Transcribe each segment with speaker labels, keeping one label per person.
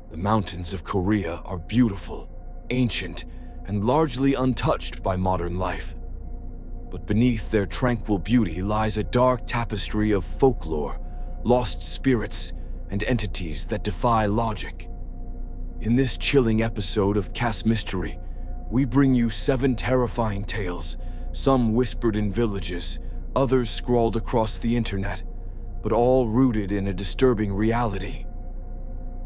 Speaker 1: The mountains of Korea are beautiful, ancient, and largely untouched by modern life. But beneath their tranquil beauty lies a dark tapestry of folklore, lost spirits, and entities that defy logic. In this chilling episode of Cass Mystery, we bring you 7 terrifying tales, some whispered in villages, others scrawled across the internet, but all rooted in a disturbing reality.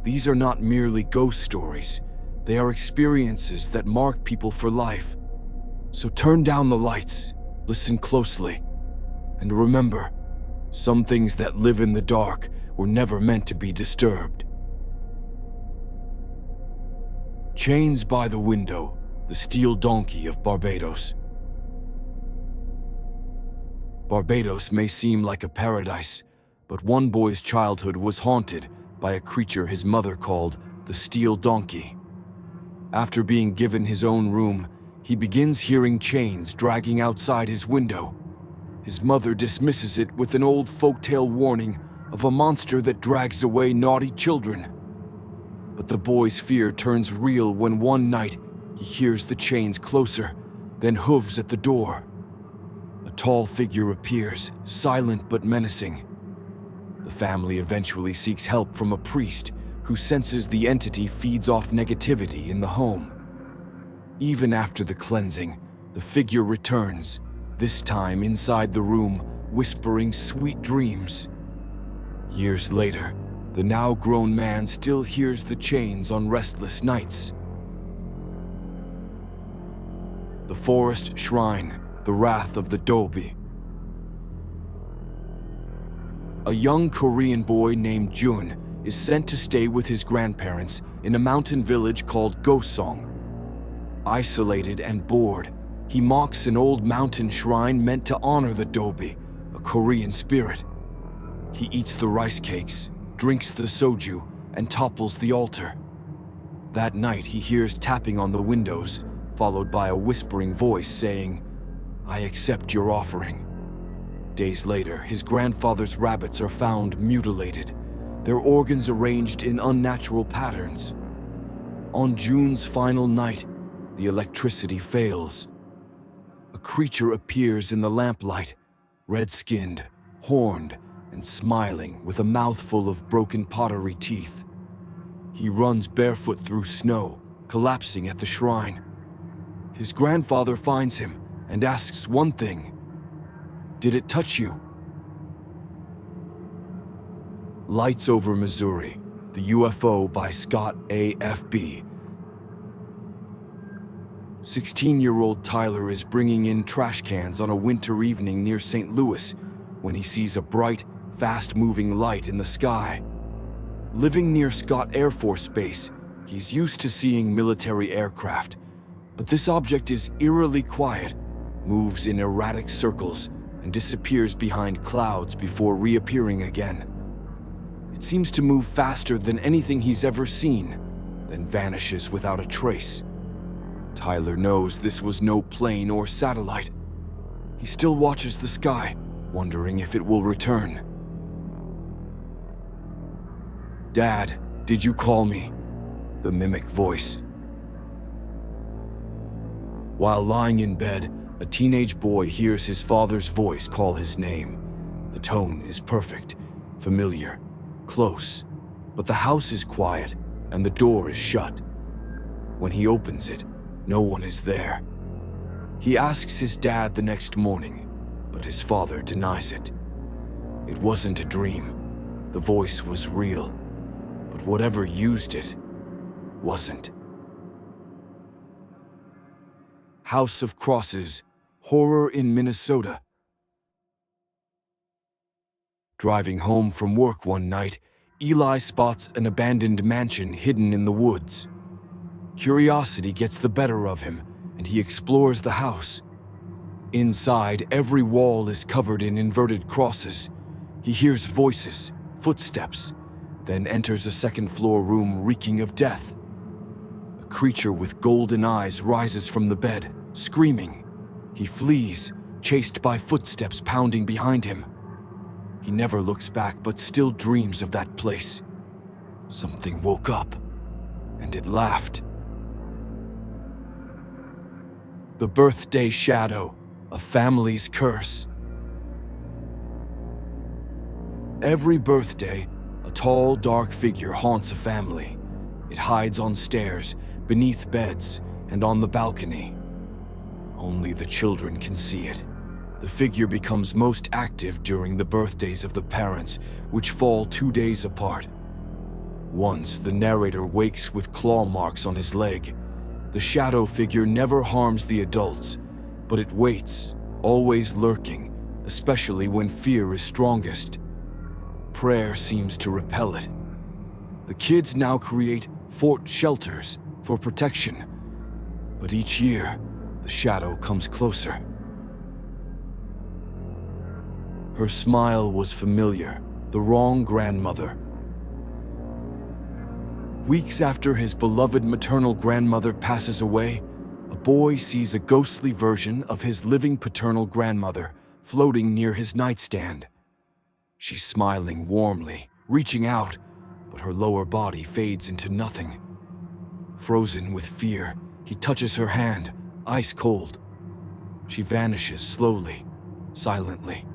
Speaker 1: These are not merely ghost stories, they are experiences that mark people for life. So turn down the lights, listen closely, and remember, some things that live in the dark were never meant to be disturbed. Chains by the Window, the Steel Donkey of Barbados. Barbados may seem like a paradise, but one boy's childhood was haunted by a creature his mother called the Steel Donkey. After being given his own room, he begins hearing chains dragging outside his window. His mother dismisses it with an old folktale warning of a monster that drags away naughty children. But the boy's fear turns real when one night he hears the chains closer, then hooves at the door. A tall figure appears, silent but menacing. The family eventually seeks help from a priest who senses the entity feeds off negativity in the home. Even after the cleansing, the figure returns, this time inside the room, whispering sweet dreams. Years later, the now-grown man still hears the chains on restless nights. The Forest Shrine, the Wrath of the Dobi. A young Korean boy named Jun is sent to stay with his grandparents in a mountain village called Gosong. Isolated and bored, he mocks an old mountain shrine meant to honor the Dobi, a Korean spirit. He eats the rice cakes, drinks the soju, and topples the altar. That night he hears tapping on the windows, followed by a whispering voice saying, "I accept your offering." Days later, his grandfather's rabbits are found mutilated, their organs arranged in unnatural patterns. On June's final night, the electricity fails. A creature appears in the lamplight, red-skinned, horned, and smiling with a mouthful of broken pottery teeth. He runs barefoot through snow, collapsing at the shrine. His grandfather finds him and asks one thing: "Did it touch you?" Lights Over Missouri, the UFO by Scott A.F.B. 16-year-old Tyler is bringing in trash cans on a winter evening near St. Louis when he sees a bright, fast-moving light in the sky. Living near Scott Air Force Base, he's used to seeing military aircraft, but this object is eerily quiet, moves in erratic circles, and disappears behind clouds before reappearing again. It seems to move faster than anything he's ever seen, then vanishes without a trace. Tyler knows this was no plane or satellite. He still watches the sky, wondering if it will return. "Dad, did you call me?" The mimic voice. While lying in bed, a teenage boy hears his father's voice call his name. The tone is perfect, familiar, close, but the house is quiet and the door is shut. When he opens it, no one is there. He asks his dad the next morning, but his father denies it. It wasn't a dream. The voice was real, but whatever used it wasn't. House of Crosses, Horror in Minnesota. Driving home from work one night, Eli spots an abandoned mansion hidden in the woods. Curiosity gets the better of him, and he explores the house. Inside, every wall is covered in inverted crosses. He hears voices, footsteps, then enters a second-floor room reeking of death. A creature with golden eyes rises from the bed, screaming. He flees, chased by footsteps pounding behind him. He never looks back, but still dreams of that place. Something woke up, and it laughed. The birthday shadow, a family's curse. Every birthday, a tall, dark figure haunts a family. It hides on stairs, beneath beds, and on the balcony. Only the children can see it. The figure becomes most active during the birthdays of the parents, which fall 2 days apart. Once, the narrator wakes with claw marks on his leg. The shadow figure never harms the adults, but it waits, always lurking, especially when fear is strongest. Prayer seems to repel it. The kids now create fort shelters for protection, but each year, the shadow comes closer. Her smile was familiar, the wrong grandmother. Weeks after his beloved maternal grandmother passes away, a boy sees a ghostly version of his living paternal grandmother floating near his nightstand. She's smiling warmly, reaching out, but her lower body fades into nothing. Frozen with fear, he touches her hand, ice cold. She vanishes slowly, silently.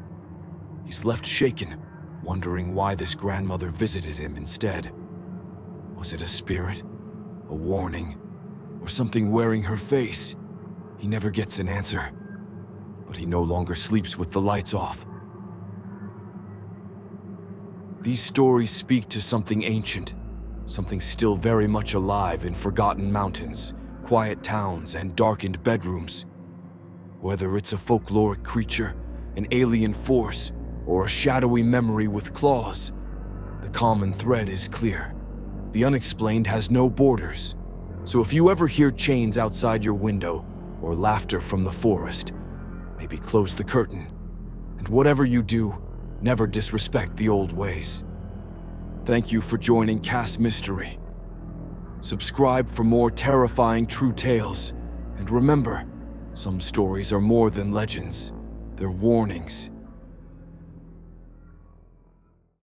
Speaker 1: He's left shaken, wondering why this grandmother visited him instead. Was it a spirit, a warning, or something wearing her face? He never gets an answer, but he no longer sleeps with the lights off. These stories speak to something ancient, something still very much alive in forgotten mountains, quiet towns, and darkened bedrooms. Whether it's a folkloric creature, an alien force, or a shadowy memory with claws, the common thread is clear. The unexplained has no borders. So if you ever hear chains outside your window or laughter from the forest, maybe close the curtain. And whatever you do, never disrespect the old ways. Thank you for joining Cast Mystery. Subscribe for more terrifying true tales. And remember, some stories are more than legends. They're warnings.